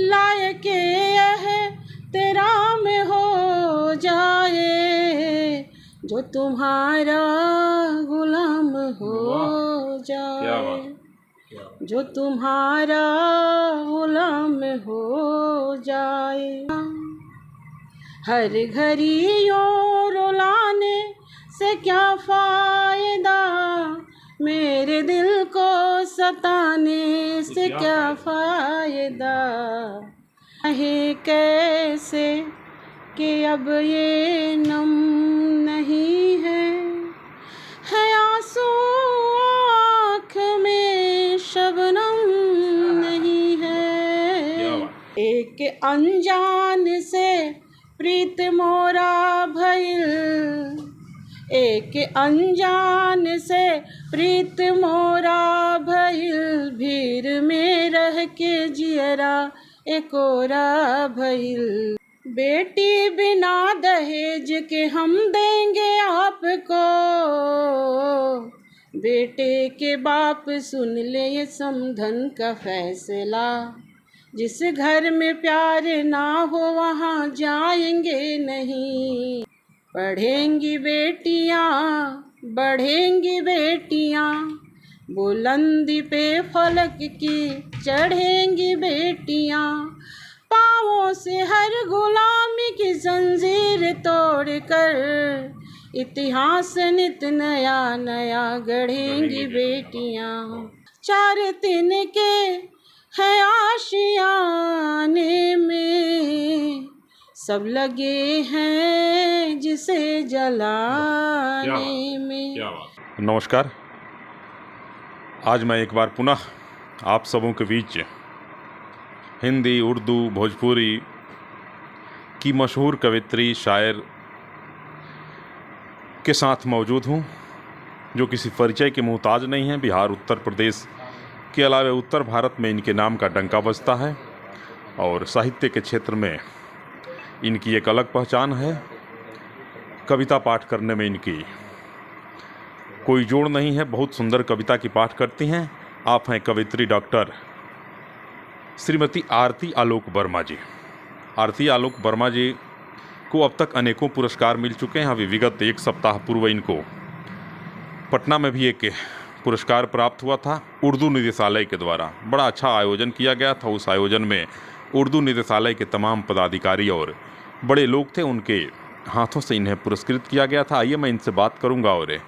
लायक यह तेरा में हो जाए, जो तुम्हारा गुलाम हो जाए, जो तुम्हारा गुलाम हो जाए। हर घड़ी यूं रुलाने से क्या फ़ायदा, मेरे दिल को सताने से क्या फ़ायदा। है कैसे कि अब ये नम नहीं है आंसू आँख में शबनम नहीं है। एक अनजान से प्रीत मोरा भइल, एक अनजान से प्रीत मोरा भइल, भीड़ में रह के जियरा एकोरा भइल। बेटी बिना दहेज के हम देंगे आपको, बेटे के बाप सुन ले ये समधन का फैसला। जिस घर में प्यार ना हो वहाँ जाएंगे नहीं। पढ़ेंगी बेटियाँ बढ़ेंगी बेटियाँ, बुलंदी पे फलक की चढ़ेंगी बेटियाँ। पाँवों से हर गुलामी की जंजीर तोड़कर, इतिहास नित नया नया गढ़ेंगी बेटियाँ। चार तिनके हैं आशियाने में, सब लगे हैं जिसे जलाने में। नमस्कार। आज मैं एक बार पुनः आप सबों के बीच हिंदी, उर्दू, भोजपुरी की मशहूर कवित्री, शायर के साथ मौजूद हूँ, जो किसी परिचय के मोहताज नहीं हैं। बिहार, उत्तर प्रदेश के अलावा उत्तर भारत में इनके नाम का डंका बजता है और साहित्य के क्षेत्र में इनकी एक अलग पहचान है। कविता पाठ करने में इनकी कोई जोड़ नहीं है, बहुत सुंदर कविता की पाठ करती हैं। आप हैं कवित्री डॉक्टर श्रीमती आरती आलोक वर्मा जी। आरती आलोक वर्मा जी को अब तक अनेकों पुरस्कार मिल चुके हैं। अभी विगत एक सप्ताह पूर्व इनको पटना में भी एक पुरस्कार प्राप्त हुआ था, उर्दू निदेशालय के द्वारा। बड़ा अच्छा आयोजन किया गया था। उस आयोजन में उर्दू निदेशालय के तमाम पदाधिकारी और बड़े लोग थे, उनके हाथों से इन्हें पुरस्कृत किया गया था। आइए मैं इनसे बात करूंगा और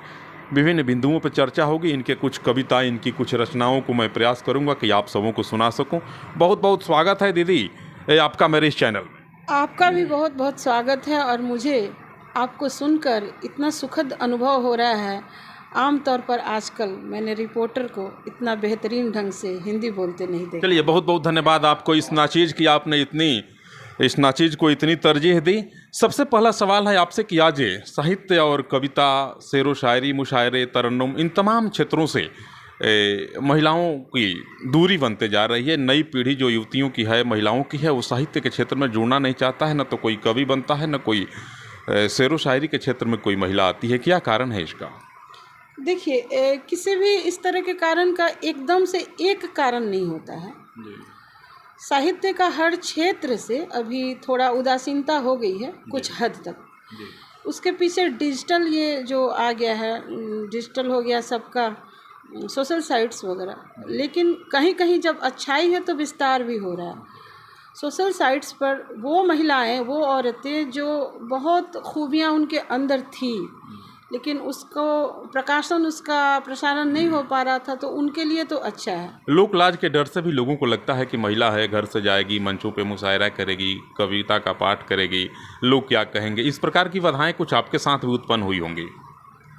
विभिन्न बिंदुओं पर चर्चा होगी। इनके कुछ कविता, इनकी कुछ रचनाओं को मैं प्रयास करूंगा कि आप सबों को सुना सकूं। बहुत बहुत स्वागत है दीदी आपका मेरे इस चैनल में। आपका भी बहुत बहुत स्वागत है और मुझे आपको सुनकर इतना सुखद अनुभव हो रहा है। आमतौर पर आजकल मैंने रिपोर्टर को इतना बेहतरीन ढंग से हिंदी बोलते नहीं देखा। चलिए, बहुत बहुत धन्यवाद आपको इस नाचीज़ की, आपने इस नाचीज़ को इतनी तरजीह दी। सबसे पहला सवाल है आपसे कि आज साहित्य और कविता, शेर व शायरी, मुशायरे, तरन्नुम, इन तमाम क्षेत्रों से महिलाओं की दूरी बनते जा रही है। नई पीढ़ी जो युवतियों की है, महिलाओं की है, वो साहित्य के क्षेत्र में जुड़ना नहीं चाहता है। न तो कोई कवि बनता है, न कोई शेर व शायरी के क्षेत्र में कोई महिला आती है। क्या कारण है इसका? देखिए, किसी भी इस तरह के कारण का एकदम से एक कारण नहीं होता है। साहित्य का हर क्षेत्र से अभी थोड़ा उदासीनता हो गई है कुछ हद तक। उसके पीछे डिजिटल ये जो आ गया है, डिजिटल हो गया सबका, सोशल साइट्स वगैरह। लेकिन कहीं कहीं जब अच्छाई है तो विस्तार भी हो रहा है। सोशल साइट्स पर वो महिलाएं, वो औरतें जो बहुत खूबियां उनके अंदर थी, लेकिन उसको उसका प्रसारण नहीं हो पा रहा था, तो उनके लिए तो अच्छा है। लोक लाज के डर से भी लोगों को लगता है कि महिला है, घर से जाएगी, मंचों पे मुशायरा करेगी, कविता का पाठ करेगी, लोग क्या कहेंगे। इस प्रकार की बाधाएं कुछ आपके साथ भी उत्पन्न हुई होंगी।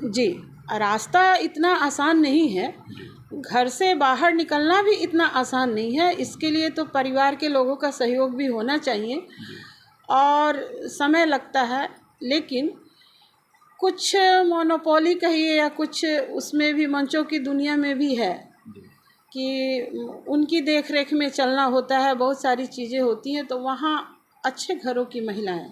जी, रास्ता इतना आसान नहीं है, घर से बाहर निकलना भी इतना आसान नहीं है। इसके लिए तो परिवार के लोगों का सहयोग भी होना चाहिए और समय लगता है। लेकिन कुछ मोनोपोली कहिए या कुछ उसमें भी, मंचों की दुनिया में भी है कि उनकी देख रेख में चलना होता है, बहुत सारी चीज़ें होती हैं। तो वहाँ अच्छे घरों की महिलाएं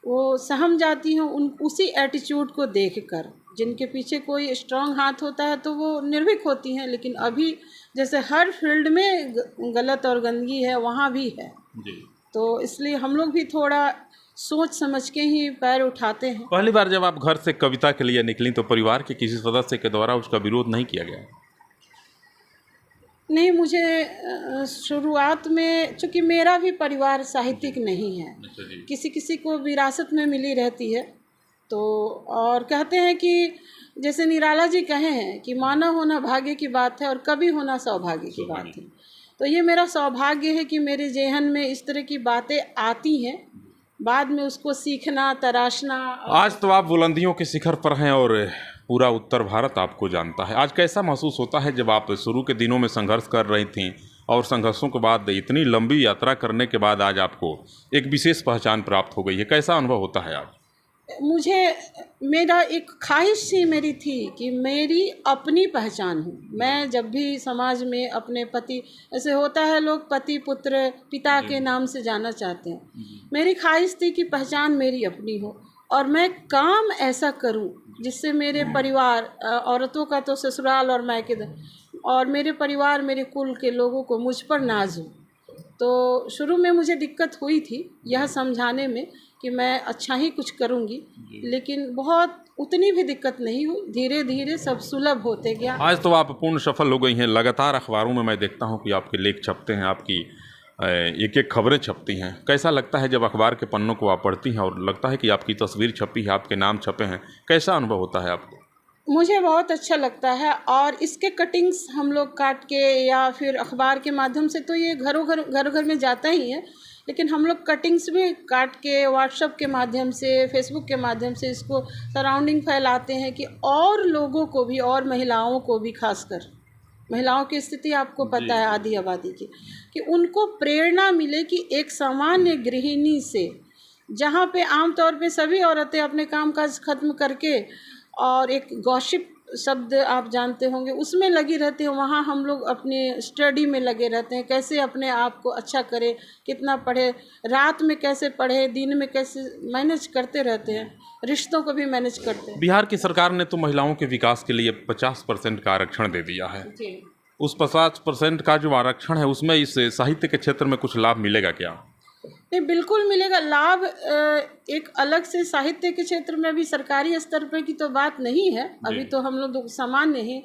वो सहम जाती हैं उसी एटीट्यूड को देखकर। जिनके पीछे कोई स्ट्रांग हाथ होता है तो वो निर्भीक होती हैं, लेकिन अभी जैसे हर फील्ड में गलत और गंदगी है, वहाँ भी है। जी। तो इसलिए हम लोग भी थोड़ा सोच समझ के ही पैर उठाते हैं। पहली बार जब आप घर से कविता के लिए निकली तो परिवार के किसी सदस्य के द्वारा उसका विरोध नहीं किया गया? नहीं, मुझे शुरुआत में, चूँकि मेरा भी परिवार साहित्यिक नहीं है, अच्छा जी। किसी किसी को विरासत में मिली रहती है। तो और कहते हैं कि जैसे निराला जी कहे हैं कि मानव होना भाग्य की बात है और कवि होना सौभाग्य की बात है। तो ये मेरा सौभाग्य है कि मेरे जेहन में इस तरह की बातें आती हैं, बाद में उसको सीखना, तराशना। आज तो आप बुलंदियों के शिखर पर हैं और पूरा उत्तर भारत आपको जानता है। आज कैसा महसूस होता है जब आप शुरू के दिनों में संघर्ष कर रही थीं और संघर्षों के बाद इतनी लंबी यात्रा करने के बाद आज आपको एक विशेष पहचान प्राप्त हो गई है? कैसा अनुभव होता है आज? मुझे, मेरा एक ख्वाहिश सी मेरी थी कि मेरी अपनी पहचान हो। मैं जब भी समाज में अपने पति, ऐसे होता है लोग पति पुत्र पिता के नाम से जाना चाहते हैं, मेरी ख्वाहिश थी कि पहचान मेरी अपनी हो और मैं काम ऐसा करूं जिससे मेरे परिवार, औरतों का तो ससुराल और मायके, और मेरे परिवार, मेरे कुल के लोगों को मुझ पर नाज हो। तो शुरू में मुझे दिक्कत हुई थी यह समझाने में कि मैं अच्छा ही कुछ करूंगी, लेकिन बहुत उतनी भी दिक्कत नहीं हुई, धीरे धीरे सब सुलभ होते गया। आज तो आप पूर्ण सफल हो गई हैं। लगातार अखबारों में मैं देखता हूं कि आपके लेख छपते हैं, आपकी एक एक खबरें छपती हैं। कैसा लगता है जब अखबार के पन्नों को आप पढ़ती हैं और लगता है कि आपकी तस्वीर छपी है, आपके नाम छपे हैं? कैसा अनुभव होता है आपको? मुझे बहुत अच्छा लगता है। और इसके कटिंग्स हम लोग काट के या फिर अखबार के माध्यम से, तो ये घर घर में जाता ही है, लेकिन हम लोग कटिंग्स भी काट के व्हाट्सएप के माध्यम से, फेसबुक के माध्यम से इसको सराउंडिंग फैलाते हैं कि और लोगों को भी, और महिलाओं को भी, खासकर महिलाओं की स्थिति आपको पता है आधी आबादी की, कि उनको प्रेरणा मिले कि एक सामान्य गृहिणी से, जहाँ पे आमतौर पे सभी औरतें अपने कामकाज खत्म करके और एक गॉसिप शब्द आप जानते होंगे उसमें लगी रहती हैं, वहाँ हम लोग अपने स्टडी में लगे रहते हैं, कैसे अपने आप को अच्छा करें, कितना पढ़े, रात में कैसे पढ़े, दिन में कैसे मैनेज करते रहते हैं, रिश्तों को भी मैनेज करते हैं। बिहार की सरकार ने तो महिलाओं के विकास के लिए 50% का आरक्षण दे दिया है। उस 50% का जो आरक्षण है उसमें इस साहित्य के क्षेत्र में कुछ लाभ मिलेगा क्या? नहीं, बिल्कुल मिलेगा लाभ। एक अलग से साहित्य के क्षेत्र में अभी सरकारी स्तर पर की तो बात नहीं है, अभी तो हम लोग सामान्य हैं,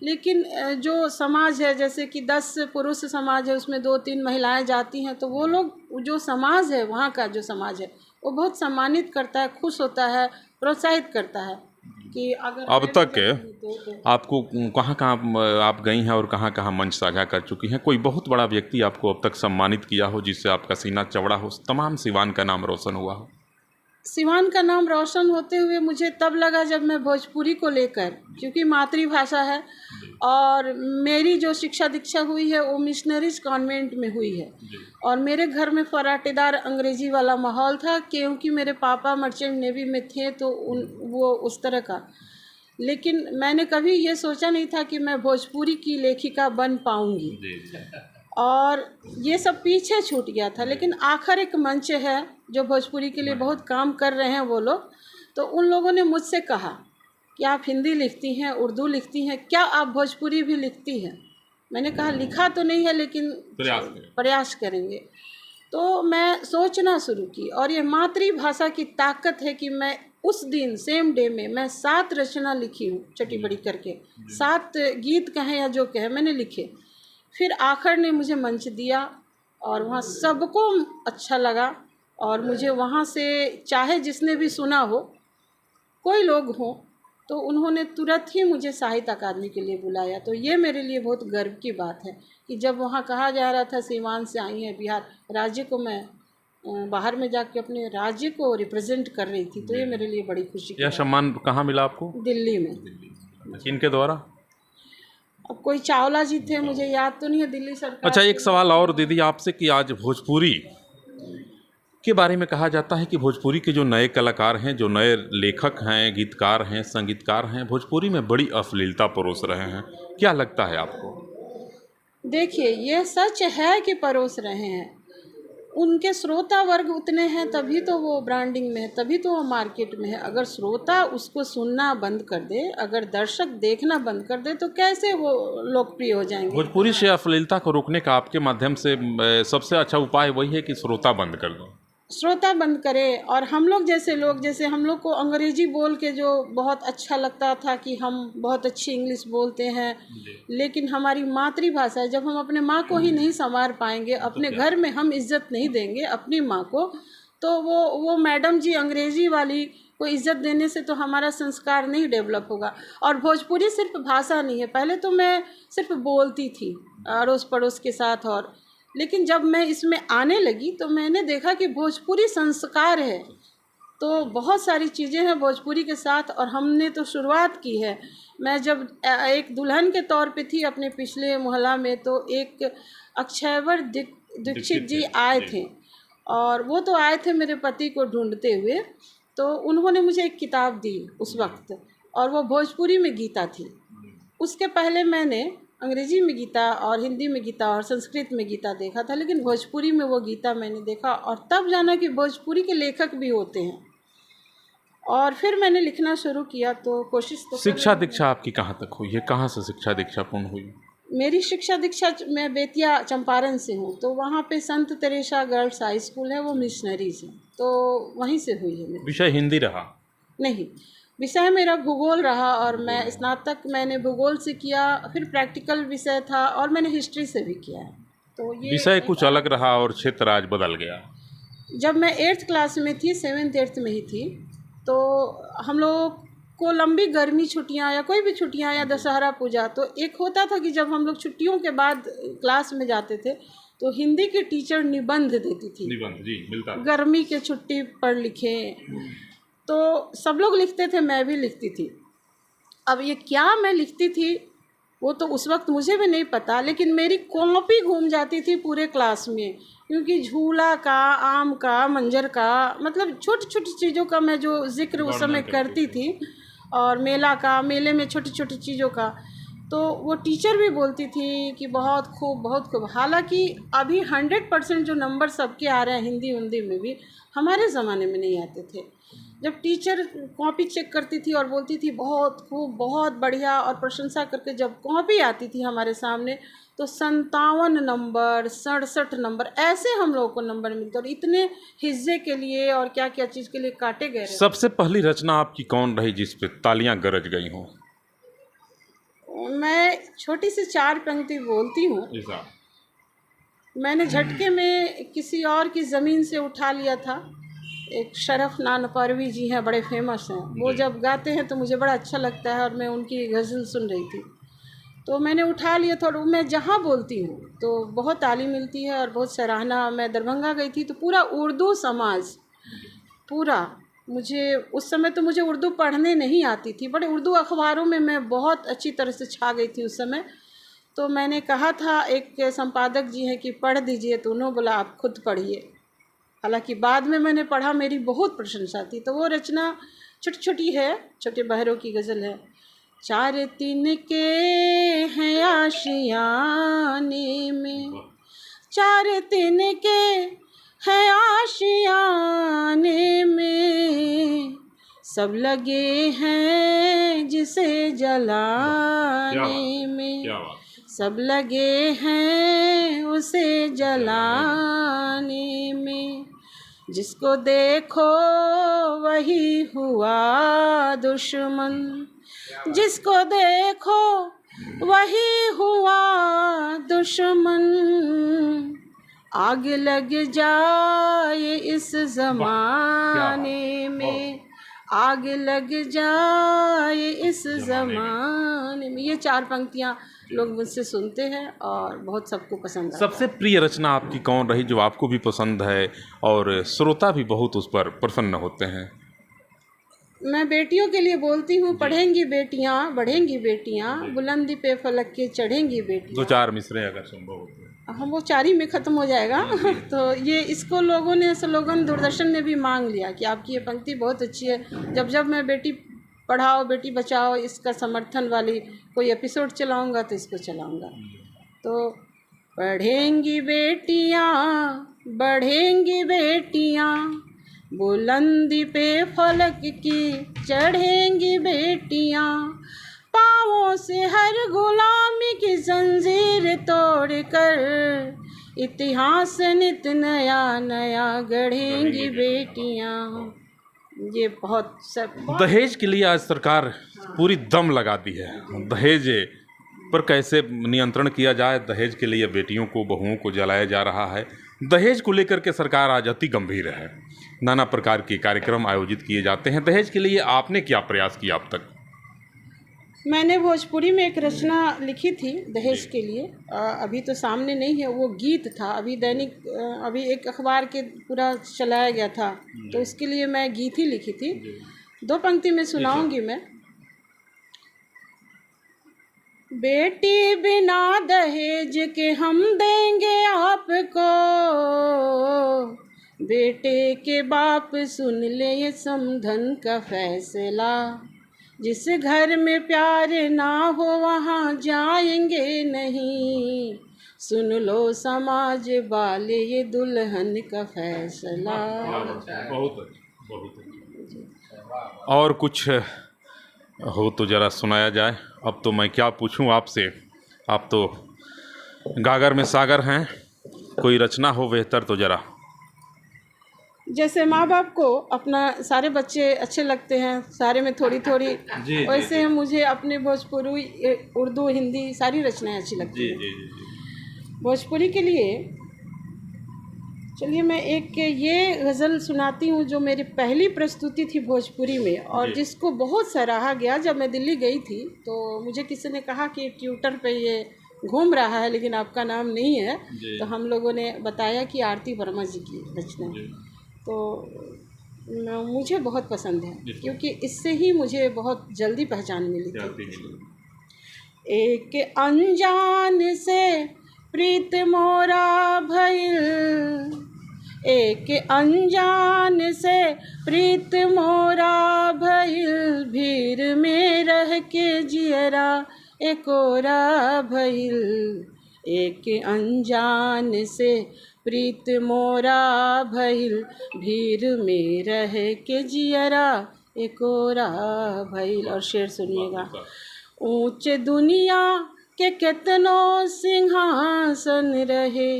लेकिन जो समाज है, जैसे कि 10 पुरुष समाज है, उसमें 2-3 महिलाएं जाती हैं, तो वो लोग, जो समाज है, वहाँ का जो समाज है, वो बहुत सम्मानित करता है, खुश होता है, प्रोत्साहित करता है कि अगर अब तक तो आपको कहाँ कहाँ आप गई हैं और कहाँ कहाँ मंच साझा कर चुकी हैं? कोई बहुत बड़ा व्यक्ति आपको अब तक सम्मानित किया हो जिससे आपका सीना चौड़ा हो, तमाम सिवान का नाम रोशन हुआ हो? सिवान का नाम रोशन होते हुए मुझे तब लगा जब मैं भोजपुरी को लेकर, क्योंकि मातृभाषा है और मेरी जो शिक्षा दीक्षा हुई है वो मिशनरीज कॉन्वेंट में हुई है, और मेरे घर में फराटेदार अंग्रेजी वाला माहौल था, क्योंकि मेरे पापा मर्चेंट नेवी में थे, तो वो उस तरह का। लेकिन मैंने कभी ये सोचा नहीं था कि मैं भोजपुरी की लेखिका बन पाऊंगी, और ये सब पीछे छूट गया था। लेकिन आखिर एक मंच है जो भोजपुरी के लिए बहुत काम कर रहे हैं वो लोग, तो उन लोगों ने मुझसे कहा कि आप हिंदी लिखती हैं, उर्दू लिखती हैं, क्या आप भोजपुरी भी लिखती हैं? मैंने कहा लिखा तो नहीं है, लेकिन प्रयास करेंगे। तो मैं सोचना शुरू की, और ये मातृभाषा की ताकत है कि मैं उस दिन सेम डे में मैं 7 रचना लिखी हूँ, चटी बड़ी करके 7 गीत कहें या जो कहें मैंने लिखे। फिर आखिर ने मुझे मंच दिया और वहाँ सबको अच्छा लगा, और मुझे वहाँ से, चाहे जिसने भी सुना हो, कोई लोग हों, तो उन्होंने तुरंत ही मुझे साहित्य अकादमी के लिए बुलाया। तो ये मेरे लिए बहुत गर्व की बात है कि जब वहाँ कहा जा रहा था सीवान से आई है बिहार राज्य को, मैं बाहर में जाके अपने राज्य को रिप्रेजेंट कर रही थी, तो ये मेरे लिए बड़ी खुशी की यह सम्मान कहाँ मिला आपको? दिल्ली में। किनके द्वारा? अब कोई चावला जी थे, मुझे याद तो नहीं है, दिल्ली सरकार। अच्छा, एक सवाल और दीदी आपसे कि आज भोजपुरी के बारे में कहा जाता है कि भोजपुरी के जो नए कलाकार हैं, जो नए लेखक हैं, गीतकार हैं, संगीतकार हैं, भोजपुरी में बड़ी अश्लीलता परोस रहे हैं, क्या लगता है आपको? देखिए, ये सच है कि परोस रहे हैं। उनके श्रोता वर्ग उतने हैं तभी तो वो ब्रांडिंग में है, तभी तो वो मार्केट में है। अगर श्रोता उसको सुनना बंद कर दे, अगर दर्शक देखना बंद कर दे, तो कैसे वो लोकप्रिय हो जाएंगे। भोजपुरी से अश्लीलता को रोकने का आपके माध्यम से सबसे अच्छा उपाय वही है कि श्रोता बंद कर दो। श्रोता बंद करे, और हम लोग जैसे लोग, जैसे हम लोग को अंग्रेजी बोल के जो बहुत अच्छा लगता था कि हम बहुत अच्छी इंग्लिश बोलते हैं, लेकिन हमारी मातृभाषा है, जब हम अपने माँ को ही नहीं संवार पाएंगे, अपने घर में हम इज्जत नहीं देंगे अपनी माँ को, तो वो मैडम जी अंग्रेजी वाली को इज्जत देने से तो हमारा संस्कार नहीं डेवलप होगा। और भोजपुरी सिर्फ भाषा नहीं है, पहले तो मैं सिर्फ बोलती थी अड़ोस पड़ोस के साथ, और लेकिन जब मैं इसमें आने लगी तो मैंने देखा कि भोजपुरी संस्कार है। तो बहुत सारी चीज़ें हैं भोजपुरी के साथ, और हमने तो शुरुआत की है। मैं जब एक दुल्हन के तौर पे थी अपने पिछले मोहल्ला में, तो एक अक्षयवर दीक्षित जी आए थे, और वो तो आए थे मेरे पति को ढूंढते हुए। तो उन्होंने मुझे एक किताब दी उस वक्त, और वो भोजपुरी में गीता थी। उसके पहले मैंने अंग्रेजी में गीता और हिंदी में गीता और संस्कृत में गीता देखा था, लेकिन भोजपुरी में वो गीता मैंने देखा, और तब जाना कि भोजपुरी के लेखक भी होते हैं। और फिर मैंने लिखना शुरू किया, तो कोशिश तो शिक्षा दीक्षा आपकी कहाँ तक हुई है, कहाँ से शिक्षा दीक्षा पूर्ण हुई? मेरी शिक्षा दीक्षा, मैं बेतिया चंपारण से हूँ, तो वहाँ पे संत तेरेसा गर्ल्स हाई स्कूल है, वो मिशनरीज है, तो वहीं से हुई है मेरी। विषय हिंदी रहा? नहीं, विषय मेरा भूगोल रहा, और मैं स्नातक मैंने भूगोल से किया, फिर प्रैक्टिकल विषय था, और मैंने हिस्ट्री से भी किया है। तो ये विषय कुछ अलग रहा और क्षेत्र आज बदल गया। जब मैं 8th क्लास में थी, 7th 8th में ही थी, तो हम लोग को लंबी गर्मी छुट्टियां या कोई भी छुट्टियां या दशहरा पूजा, तो एक होता था कि जब हम लोग छुट्टियों के बाद क्लास में जाते थे, तो हिंदी की टीचर निबंध देती थी। निबंध जी मिलता। गर्मी के छुट्टी पर लिखे, तो सब लोग लिखते थे, मैं भी लिखती थी। अब ये क्या मैं लिखती थी वो तो उस वक्त मुझे भी नहीं पता, लेकिन मेरी कॉपी घूम जाती थी पूरे क्लास में, क्योंकि झूला का, आम का, मंजर का, मतलब छोटी छोटी चीज़ों का मैं जो जिक्र उस समय करती थी, और मेला का, मेले में छोटी छोटी चीज़ों का, तो वो टीचर भी बोलती थी कि बहुत खूब बहुत खूब। हालांकि अभी 100% जो नंबर सबके आ रहे हैं हिंदी हिंदी में भी, हमारे ज़माने में नहीं आते थे। जब टीचर कॉपी चेक करती थी और बोलती थी बहुत खूब, बहुत बढ़िया, और प्रशंसा करके जब कॉपी आती थी हमारे सामने, तो 57 नंबर, 67 नंबर, ऐसे हम लोगों को नंबर मिलते, और इतने हिस्से के लिए और क्या क्या चीज़ के लिए काटे गए। सबसे पहली रचना आपकी कौन रही जिस पे तालियां गरज गई हों? मैं छोटी सी 4 पंक्ति बोलती हूँ। मैंने झटके में किसी और की ज़मीन से उठा लिया था। एक शरफ नानपरवी जी हैं, बड़े फेमस हैं, वो जब गाते हैं तो मुझे बड़ा अच्छा लगता है, और मैं उनकी गज़ल सुन रही थी, तो मैंने उठा लिया था। और मैं जहाँ बोलती हूँ तो बहुत ताली मिलती है और बहुत सराहना। मैं दरभंगा गई थी, तो पूरा उर्दू समाज, पूरा, मुझे उस समय तो मुझे उर्दू पढ़ने नहीं आती थी, बड़े उर्दू अखबारों में मैं बहुत अच्छी तरह से छा गई थी उस समय। तो मैंने कहा था, एक संपादक जी हैं कि पढ़ दीजिए, तो उन्होंने बोला आप खुद पढ़िए। हालांकि बाद में मैंने पढ़ा, मेरी बहुत प्रशंसा थी। तो वो रचना छोटी छोटी है, छोटे बहरों की गज़ल है। 4 तिनके हैं आशियाने में, 4 तिनके हैं आशियाने में, सब लगे हैं जिसे जलाने में, सब लगे हैं उसे जलाने में, जिसको देखो वही हुआ दुश्मन, जिसको देखो वही हुआ दुश्मन, आग लग जाए इस ज़माने में, आग लग जाए इस ज़माने में। ये 4 पंक्तियाँ लोग मुझसे सुनते हैं और बहुत सबको पसंद आता है। सबसे प्रिय रचना आपकी कौन रही जो आपको भी पसंद है और श्रोता भी बहुत उस पर प्रसन्न होते हैं? मैं बेटियों के लिए बोलती हूँ, पढ़ेंगी बेटियाँ, बढ़ेंगी बेटियाँ, बुलंदी पे फलक के चढ़ेंगी बेटियाँ। 2-4 मिसरे अगर संभव हो तो। हम वो 4 ही में ख़त्म हो जाएगा। तो ये इसको लोगों ने, स्लोगन दूरदर्शन ने भी मांग लिया कि आपकी ये पंक्ति बहुत अच्छी है। जब जब मैं बेटी पढ़ाओ बेटी बचाओ इसका समर्थन वाली कोई एपिसोड चलाऊंगा तो इसको चलाऊंगा। तो पढ़ेंगी बेटियाँ, बढ़ेंगी बेटियां, बुलंदी पे फलक की चढ़ेंगी बेटियां, पाँवों से हर गुलामी की जंजीर तोड़कर इतिहास नित नया नया गढ़ेंगी बेटियां। ये बहुत सब दहेज के लिए आज सरकार पूरी दम लगा दी है। दहेज पर कैसे नियंत्रण किया जाए, दहेज के लिए बेटियों को, बहुओं को जलाया जा रहा है। दहेज को लेकर के सरकार आज अति गंभीर है। नाना प्रकार के कार्यक्रम आयोजित किए जाते हैं। दहेज के लिए आपने क्या प्रयास किया अब तक? मैंने भोजपुरी में एक रचना लिखी थी दहेज के लिए। अभी तो सामने नहीं है, वो गीत था। अभी अभी एक अखबार के पूरा चलाया गया था, तो उसके लिए मैं गीत ही लिखी थी। 2 पंक्ति में सुनाऊंगी मैं। बेटी बिना दहेज के हम देंगे आपको, बेटे के बाप सुन ले ये समधन का फैसला, जिस घर में प्यार ना हो वहाँ जाएंगे नहीं, सुन लो समाज वाले ये दुल्हन का फैसला। बहुत और कुछ हो तो ज़रा सुनाया जाए। अब तो मैं क्या पूछूं आपसे, आप तो गागर में सागर हैं। कोई रचना हो बेहतर तो ज़रा। जैसे माँ बाप को अपना सारे बच्चे अच्छे लगते हैं, सारे में थोड़ी थोड़ी, वैसे मुझे अपने भोजपुरी, उर्दू, हिंदी सारी रचनाएं अच्छी लगती हैं। भोजपुरी के लिए चलिए मैं एक ये गज़ल सुनाती हूँ जो मेरी पहली प्रस्तुति थी भोजपुरी में, और जिसको बहुत सराहा गया। जब मैं दिल्ली गई थी तो मुझे किसी ने कहा कि ट्विटर पे ये घूम रहा है लेकिन आपका नाम नहीं है, तो हम लोगों ने बताया कि आरती वर्मा जी की रचना। तो मुझे बहुत पसंद है क्योंकि इससे ही मुझे बहुत जल्दी पहचान मिली थी। एक अनजान से प्रीत मोरा भइल, एक अनजान से प्रीत मोरा भइल, भीड़ में रह के जियरा एकोरा भइल, एक अनजान से प्रीत मोरा भइल, भीड़ में रह के जियरा एकोरा भइल। और शेर सुनिएगा। ऊंच दुनिया के कितनो सिंहासन रहे,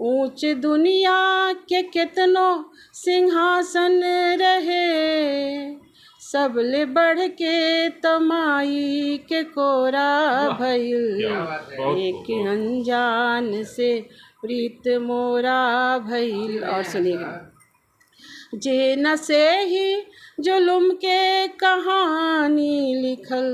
ऊंच दुनिया के कितनो सिंहासन रहे, सबले बढ़ के तमाई के कोरा भइल, एक अनजान से प्रीत मोरा भइल। और सुनिएगा। जे न से ही जुल्म के कहानी लिखल,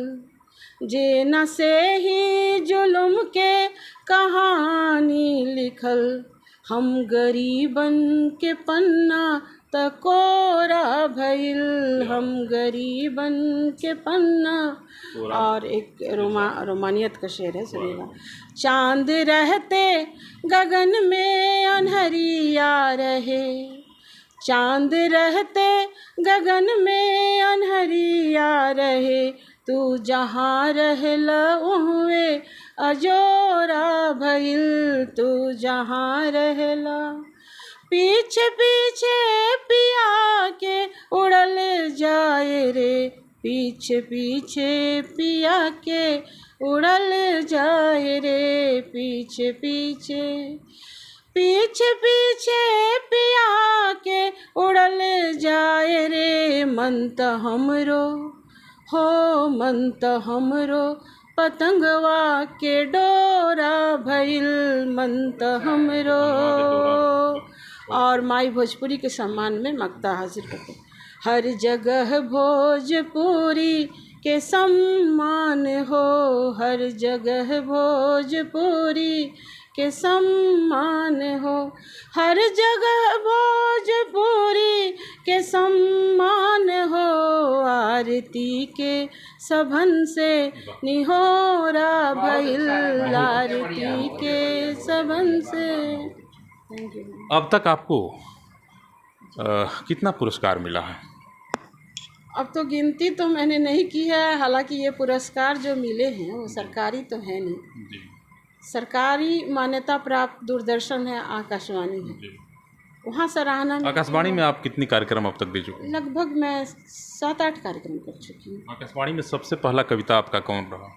जे न से ही जुल्म के कहानी लिखल, हम गरीबन के पन्ना तकोरा भइल, हम गरीबन के पन्ना। और एक रोमानियत का शेर है, सुनिएगा। चांद रहते गगन में अनहरिया रहे, चांद रहते गगन में अनहरिया रहे, तू जहाँ रहला उहवे अजोरा भइल, तू जहाँ रहला। पीछे पीछे पिया के उड़ल जाए रे, पीछे पीछे पिया के उड़ल जाए रे, पीछे पीछे, पीछे पीछे पिया के उड़ल जाए रे, मन त हमरो हो, मन त हमरो पतंगवा के डोरा भइल, मन त हमरो। और माई भोजपुरी के सम्मान में मक्ता हाजिर करते। हर जगह भोजपुरी के सम्मान हो, हर जगह भोजपुरी के सम्मान हो, हर जगह भोजपुरी के सम्मान हो, आरती के सभन से निहोरा भइल, आरती के सभन से। अब तक आपको कितना पुरस्कार मिला है? अब तो गिनती तो मैंने नहीं की है, हालांकि ये पुरस्कार जो मिले हैं वो सरकारी तो है नहीं। सरकारी मान्यता प्राप्त दूरदर्शन है, आकाशवाणी है। वहाँ सराहना मिलती आकाशवाणी है। में आप कितनी कार्यक्रम अब तक दे चुके हैं? लगभग मैं 7-8 कार्यक्रम कर चुकी हूँ। आकाशवाणी में सबसे पहला कविता आपका कौन रहा?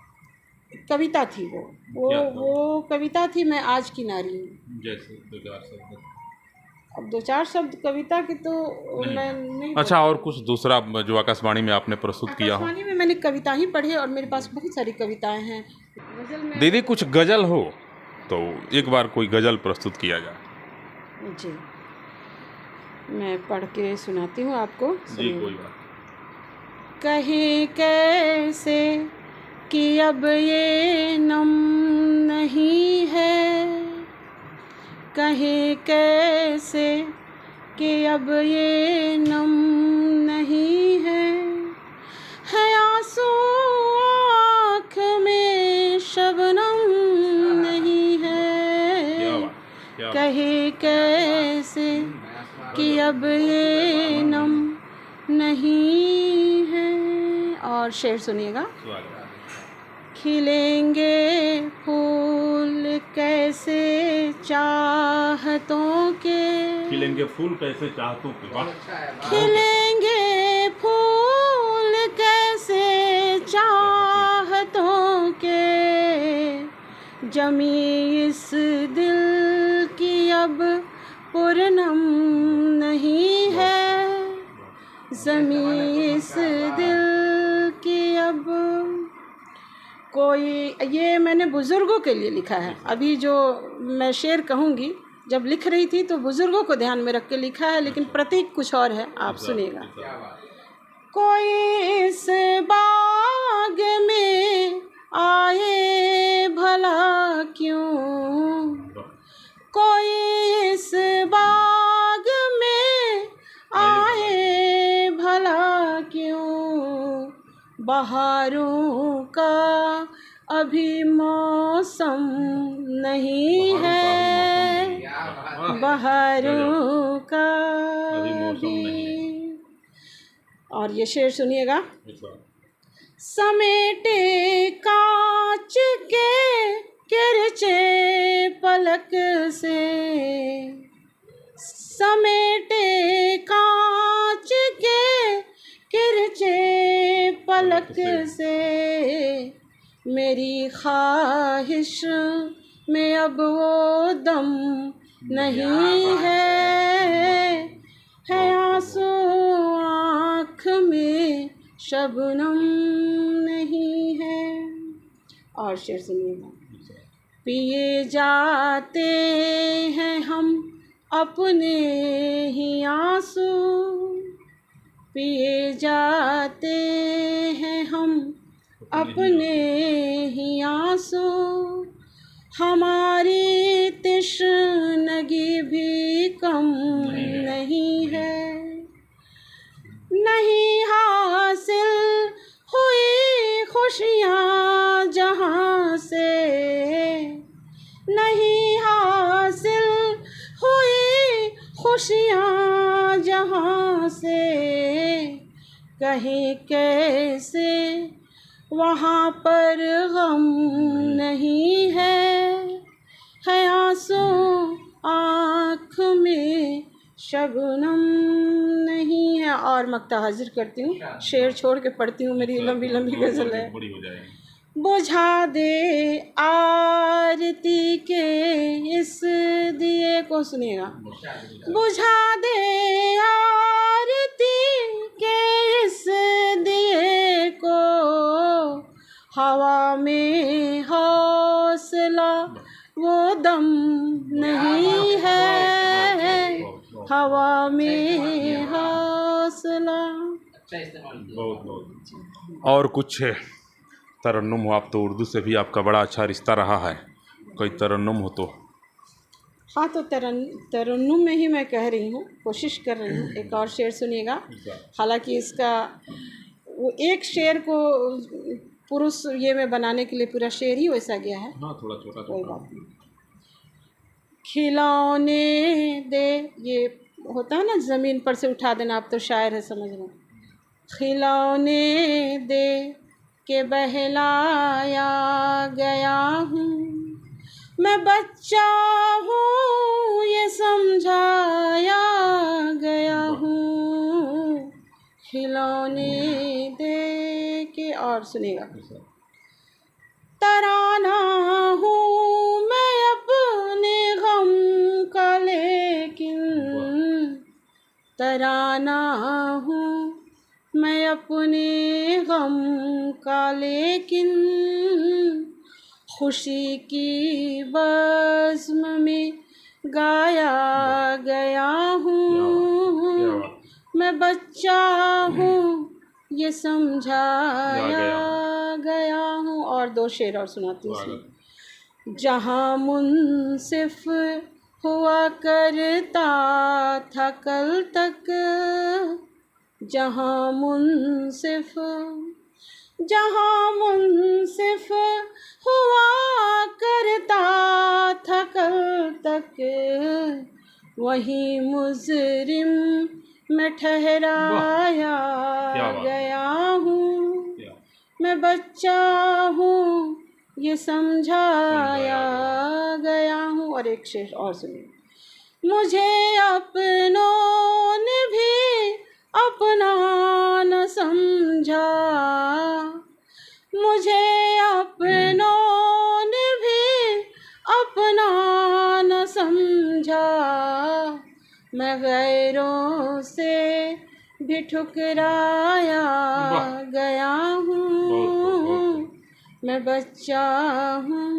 कविता थी क्या था? वो कविता थी मैं आज की नारी हूँ। जैसे 2-4 शब्द। अब 2-4 शब्द कविता के तो मैं नहीं अच्छा, और कुछ दूसरा जो आकाशवाणी में आपने प्रस्तुत किया हो? आकाशवाणी में मैंने कविता ही पढ़ी और मेरे पास बहुत सारी कविताएं हैं। गजल में दीदी कुछ गजल हो तो एक बार कोई गजल प्रस्तुत किया जाए। जी मैं पढ़ के सुनाती हूँ आपको। जी सुनिए। कोई बात। कहें कैसे कि अब ये नम नहीं है, कहें कैसे कि अब ये नम नहीं है आंसू आँख में शबनम नहीं है। कहे कैसे कि अब ये नम नहीं है। और शेर सुनिएगा। खिलेंगे फूल कैसे चाहतों के, खिलेंगे फूल कैसे चाहतों के। वाह। खिलेंगे फूल कैसे चाहतों के, जमी इस दिल की अब पूर्णम नहीं है, जमी इस दिल की अब। कोई ये मैंने बुज़ुर्गों के लिए लिखा है। अभी जो मैं शेर कहूँगी जब लिख रही थी तो बुज़ुर्गों को ध्यान में रख के लिखा है, लेकिन प्रतीक कुछ और है, आप सुनिएगा। कोई इस बाग में आए भला क्यों, कोई इस बाग में आए भला क्यों, बहारों का अभी मौसम नहीं है, बहारों का अभी। और ये शेर सुनिएगा। समेटे कांच के किरचे पलक से, समेटे कांच के किरचे पलक से, मेरी ख्वाहिश में अब वो दम नहीं है आंसू आँख में शबनम नहीं है। और शेर सुनिएगा। पिए जाते हैं हम अपने ही आंसू, पिए जाते हैं हम अपने ही आंसू, हमारी तृष्णगी भी कम नहीं है, नहीं हासिल हुई खुशियाँ जहाँ से, नहीं हासिल हुई खुशियाँ जहाँ से, कहीं कैसे वहाँ पर गम नहीं है आंसू आँख में शबनम नहीं है। और मक्ता हाजिर करती हूँ, शेर छोड़ के पढ़ती हूँ, मेरी लंबी लंबी गज़ल है। बुझा दे आरती के इस दिए को, सुनिएगा। बुझा दे आरती के इस दिए को, हवा में हौसला वो दम नहीं है, हवा में हौसला। और कुछ तरन्नुम हो? आप तो उर्दू से भी आपका बड़ा अच्छा रिश्ता रहा है, कोई तरन्नुम हो तो? हाँ, तो तरन्नुम में ही मैं कह रही हूँ, कोशिश कर रही हूँ। एक और शेर सुनिएगा। हालांकि इसका वो एक शेर को पुरुष ये में बनाने के लिए पूरा शेर ही वैसा गया है। हाँ, थोड़ा छोटा कोई बात नहीं। खिलौने दे, ये होता है ना ज़मीन पर से उठा देना, आप तो शायर है समझना। खिलौने दे के बहलाया गया हूँ, मैं बच्चा हूँ ये समझाया खिलौने दे के, और सुनेगा। तराना हूँ मैं अपने गम का लेकिन, तराना हूँ मैं अपने गम का लेकिन, खुशी की बज़्म में गाया गया हूँ। मैं बच्चा हूँ ये समझाया गया हूँ। और दो शेर और सुनाती हूँ इसमें। जहाँ मुंसिफ हुआ करता था कल तक, जहाँ मुंसिफ हुआ करता था कल तक, वहीं मुजरिम मैं ठहराया गया हूँ। मैं बच्चा हूँ ये समझाया गया हूँ। और एक शेर और सुनिए। मुझे अपनों ने भी अपना न समझा, मुझे अपनों ने भी अपना न समझा, मैं गैरों से भी ठुकराया गया हूँ। मैं बच्चा हूँ।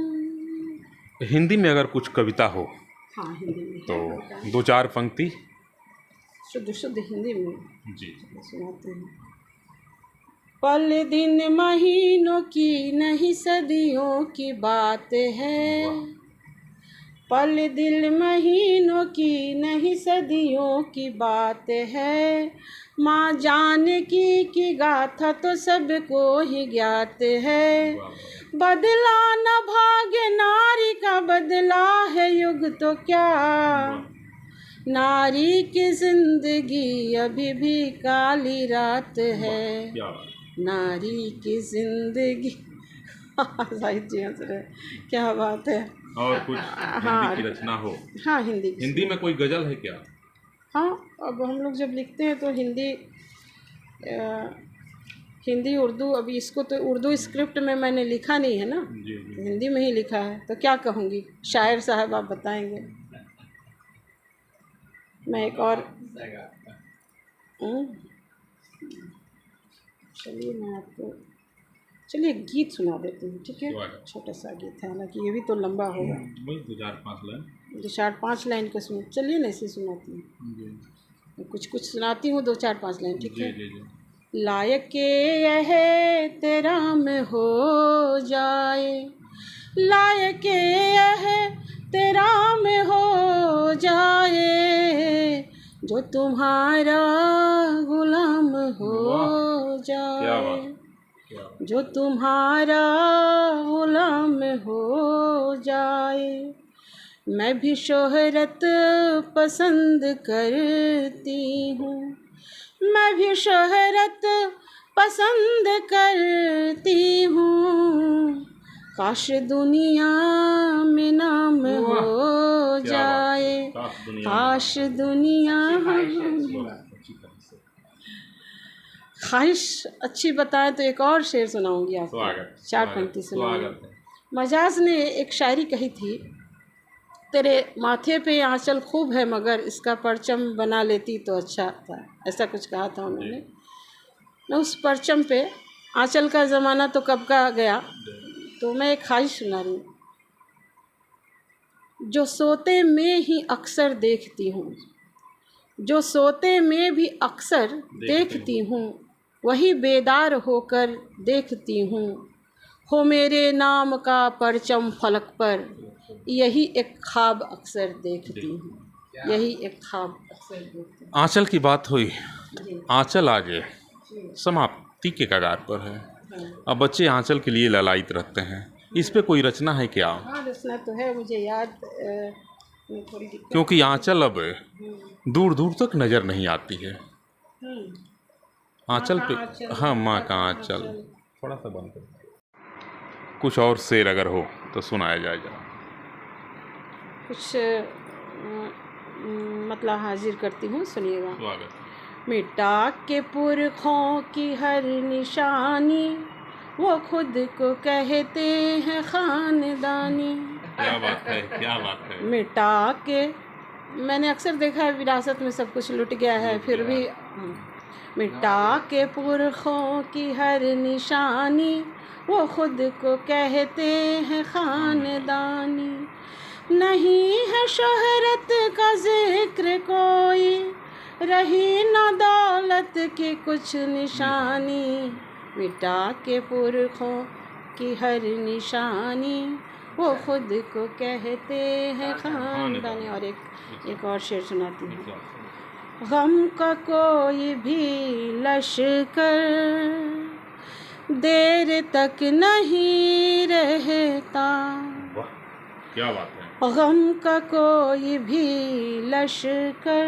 हिंदी में अगर कुछ कविता हो हाँ, हिंदी में तो दो चार पंक्ति शुद्ध शुद्ध हिंदी में जी सुनाते हैं। पल दिन महीनों की नहीं सदियों की बात है, पल दिल महीनों की नहीं सदियों की बात है। माँ जानकी की गाथा तो सबको ही ज्ञात है। बदला न भाग्य नारी का, बदला है युग तो क्या, नारी की जिंदगी अभी भी काली रात है। नारी की जिंदगी साहित्य जी हंस रहे, क्या बात है। और कुछ हिंदी की रचना हो? हाँ, हिंदी में कोई गजल है क्या? हाँ, अब हम लोग जब लिखते हैं तो हिंदी उर्दू, अभी इसको तो उर्दू स्क्रिप्ट में मैंने लिखा नहीं है ना, तो हिंदी में ही लिखा है, तो क्या कहूँगी। शायर साहब आप बताएंगे। मैं एक और चलिए गीत सुना देती हूँ, ठीक है। छोटा सा गीत है, हालांकि ये भी तो लंबा होगा। 2-4-5 लाइन का सुन, चलिए ना इसे सुनाती हूँ। कुछ सुनाती हूँ, 2-4-5 लाइन, ठीक है। लायक यह तेरा में हो जाए, लायक यह तेरा में हो जाए, जो तुम्हारा गुलाम हो जाए, जो तुम्हारा गुलाम हो जाए। मैं भी शोहरत पसंद करती हूँ, मैं भी शोहरत पसंद करती हूँ, काश दुनिया में नाम हो जाए, काश दुनिया ख्वाहिश अच्छी बताएं तो एक और शेर सुनाऊंगी आपको, 4 पंक्ति सुनाऊंगी। मजाज ने एक शायरी कही थी, तेरे माथे पे आंचल खूब है मगर इसका परचम बना लेती तो अच्छा था, ऐसा कुछ कहा था उन्होंने। मैं उस परचम पे, आंचल का ज़माना तो कब का गया, तो मैं एक ख्वाहिश सुना रही हूँ। जो सोते में ही अक्सर देखती हूँ, जो सोते में भी अक्सर देखती हूँ, वही बेदार होकर देखती हूँ। हो मेरे नाम का परचम फलक पर, यही एक ख्वाब अक्सर देखती हूँ, यही एक ख्वाब अक्सर देखती हूँ। आंचल की बात हुई, आंचल आगे समाप्ति के कगार पर है। अब बच्चे आंचल के लिए ललायित रहते हैं, इस पे कोई रचना है क्या? हाँ, रचना तो है, मुझे याद थोड़ी, क्योंकि आंचल अब दूर दूर तक नज़र नहीं आती है। आंचल पे, हाँ, माँ का आंचल। थोड़ा सा बंद कर, कुछ और शेर अगर हो तो सुनाया जाए जरा। कुछ मतलब हाजिर करती हूँ, सुनिएगा। मिटा के पुरखों की हर निशानी, वो खुद को कहते हैं खानदानी। क्या बात है, क्या बात है। मिटा के, मैंने अक्सर देखा है विरासत में सब कुछ लुट गया है, फिर भी मिटा के पुरखों की हर निशानी, वो खुद को कहते हैं खानदानी। नहीं है शोहरत का जिक्र कोई, रही न दौलत की कुछ निशानी। मिटा के पुरखों की हर निशानी, वो खुद को कहते हैं खानदानी। और एक और शेर सुनाती हूँ। गम का कोई भी लश्कर देर तक नहीं रहता, क्या बात है। गम का कोई भी लश्कर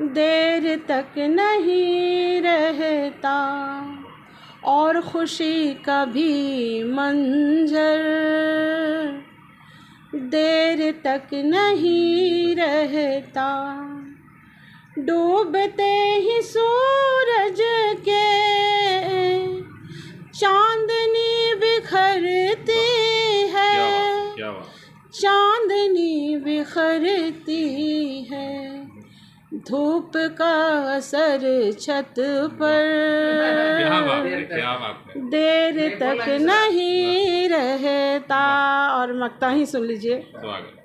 देर तक नहीं रहता, और खुशी का भी मंजर देर तक नहीं रहता। डूबते ही सूरज के चांदनी बिखरती है, क्या बात। चांदनी बिखरती है, धूप का असर छत पर क्या बात है, क्या बात है। देर तक नहीं रहता। और मक्ता ही सुन लीजिए। स्वागत।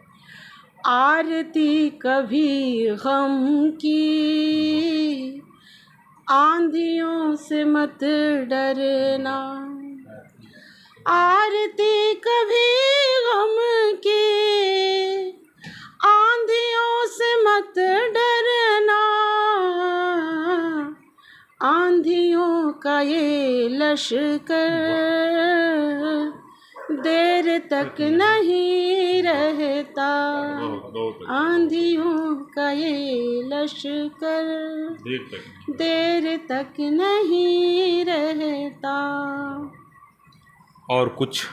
आरती कभी गम की आंधियों से मत डरना, आरती कभी गम की आंधियों से मत डरना। आंधियों का ये लश्कर देर तक नहीं रहता, आंधियों का ये लश्कर देर तक नहीं रहता। और कुछ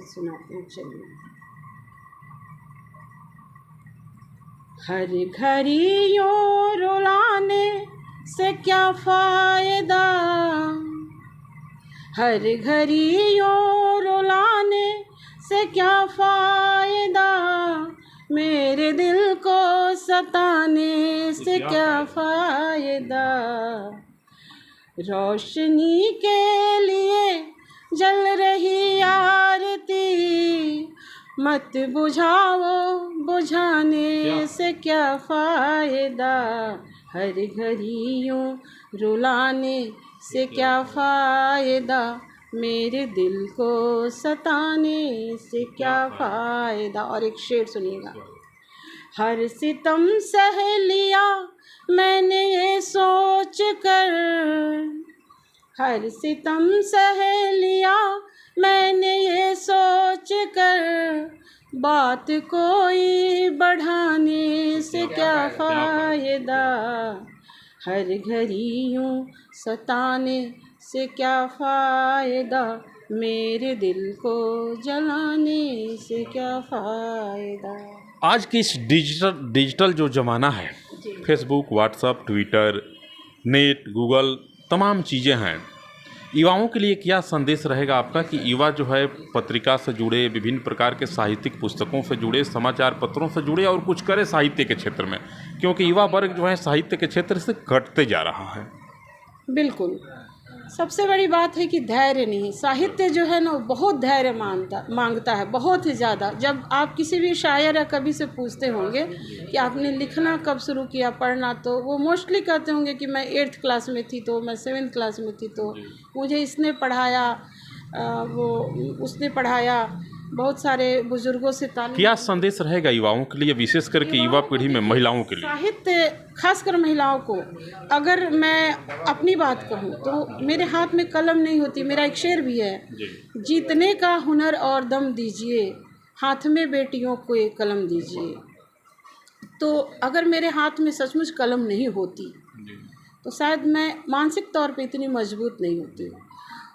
सुनाते हैं, चलिए। हर घड़ी यूं रुलाने से क्या फायदा, हर घड़ी यूं रुलाने से क्या फायदा, मेरे दिल को सताने से क्या फायदा। रोशनी के लिए जल रही आरती, मत बुझाओ बुझाने से क्या फ़ायदा। हर घड़ी यूं रुलाने से क्या फ़ायदा, मेरे दिल को सताने से क्या फ़ायदा। और एक शेर सुनिएगा। हर सितम सह लिया मैंने ये सोच कर, हर सितम सह लिया मैंने ये सोच कर, बात कोई बढ़ाने से क्या फ़ायदा। हर घड़ी यूं सताने से क्या फ़ायदा, मेरे दिल को जलाने से क्या फ़ायदा। आज की इस डिजिटल जो ज़माना है, Facebook, WhatsApp, Twitter, net, Google, तमाम चीज़ें हैं। युवाओं के लिए क्या संदेश रहेगा आपका कि युवा जो है पत्रिका से जुड़े, विभिन्न प्रकार के साहित्यिक पुस्तकों से जुड़े, समाचार पत्रों से जुड़े और कुछ करे साहित्य के क्षेत्र में, क्योंकि युवा वर्ग जो है साहित्य के क्षेत्र से घटते जा रहा है। बिल्कुल, सबसे बड़ी बात है कि धैर्य नहीं। साहित्य जो है ना बहुत धैर्य मांगता है, बहुत ही ज़्यादा। जब आप किसी भी शायर या कवि से पूछते होंगे कि आपने लिखना कब शुरू किया, पढ़ना, तो वो मोस्टली कहते होंगे कि मैं 8th क्लास में थी, तो मैं 7th क्लास में थी, तो मुझे इसने पढ़ाया, वो उसने पढ़ाया। बहुत सारे बुजुर्गों से तालीम। क्या संदेश रहेगा युवाओं के लिए, विशेष करके युवा पीढ़ी में, महिलाओं के लिए? साहित्य खासकर महिलाओं को, अगर मैं अपनी बात कहूँ तो मेरे हाथ में कलम नहीं होती। मेरा एक शेर भी है, जीतने का हुनर और दम दीजिए, हाथ में बेटियों को एक कलम दीजिए। तो अगर मेरे हाथ में सचमुच कलम नहीं होती तो शायद मैं मानसिक तौर पे इतनी मजबूत नहीं होती।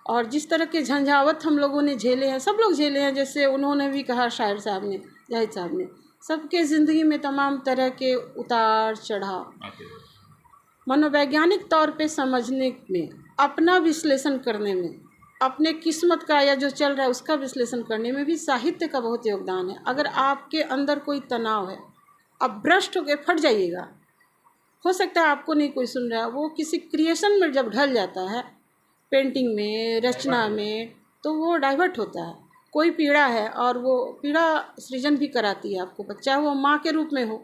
और जिस तरह के झंझावत हम लोगों ने झेले हैं, सब लोग झेले हैं, जैसे उन्होंने भी कहा, शायर साहब ने, जाहिद साहब ने, सबके ज़िंदगी में तमाम तरह के उतार चढ़ाव, मनोवैज्ञानिक तौर पे समझने में, अपना विश्लेषण करने में, अपने किस्मत का या जो चल रहा है उसका विश्लेषण करने में भी साहित्य का बहुत योगदान है। अगर आपके अंदर कोई तनाव है, आप भ्रष्ट होकर फट जाइएगा, हो सकता है आपको नहीं कोई सुन रहा, वो किसी क्रिएशन में जब ढल जाता है, पेंटिंग में, रचना में, तो वो डाइवर्ट होता है। कोई पीड़ा है और वो पीड़ा सृजन भी कराती है आपको, चाहे वो माँ के रूप में हो।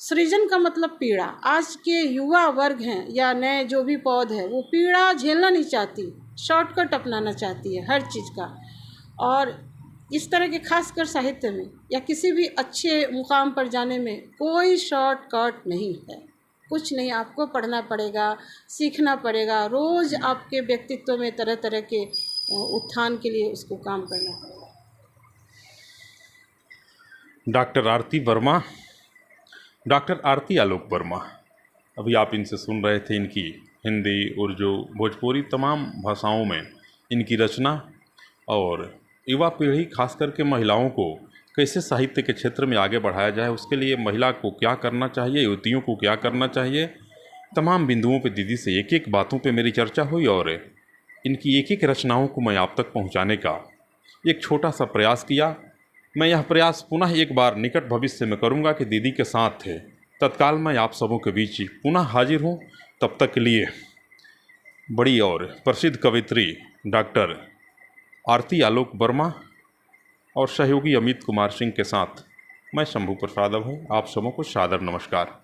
सृजन का मतलब पीड़ा। आज के युवा वर्ग हैं या नए जो भी पौध है, वो पीड़ा झेलना नहीं चाहती, शॉर्टकट अपनाना चाहती है हर चीज़ का। और इस तरह के खासकर साहित्य में या किसी भी अच्छे मुकाम पर जाने में कोई शॉर्टकट नहीं है, कुछ नहीं। आपको पढ़ना पड़ेगा, सीखना पड़ेगा, रोज़ आपके व्यक्तित्व में तरह तरह के उत्थान के लिए उसको काम करना पड़ेगा। डॉक्टर आरती वर्मा, डॉक्टर आरती आलोक वर्मा, अभी आप इनसे सुन रहे थे इनकी हिंदी, उर्दू, भोजपुरी तमाम भाषाओं में इनकी रचना और युवा पीढ़ी खास करके महिलाओं को कैसे साहित्य के क्षेत्र में आगे बढ़ाया जाए, उसके लिए महिला को क्या करना चाहिए, युवतियों को क्या करना चाहिए, तमाम बिंदुओं पे दीदी से एक एक बातों पे मेरी चर्चा हुई और इनकी एक एक रचनाओं को मैं आप तक पहुंचाने का एक छोटा सा प्रयास किया। मैं यह प्रयास पुनः एक बार निकट भविष्य में करूंगा कि दीदी के साथ थे तत्काल मैं आप सबों के बीच ही पुनः हाजिर हूं। तब तक के लिए बड़ी और प्रसिद्ध कवयित्री डॉक्टर आरती आलोक वर्मा और सहयोगी अमित कुमार सिंह के साथ मैं शंभू प्रसाद है। आप सबों को सादर नमस्कार।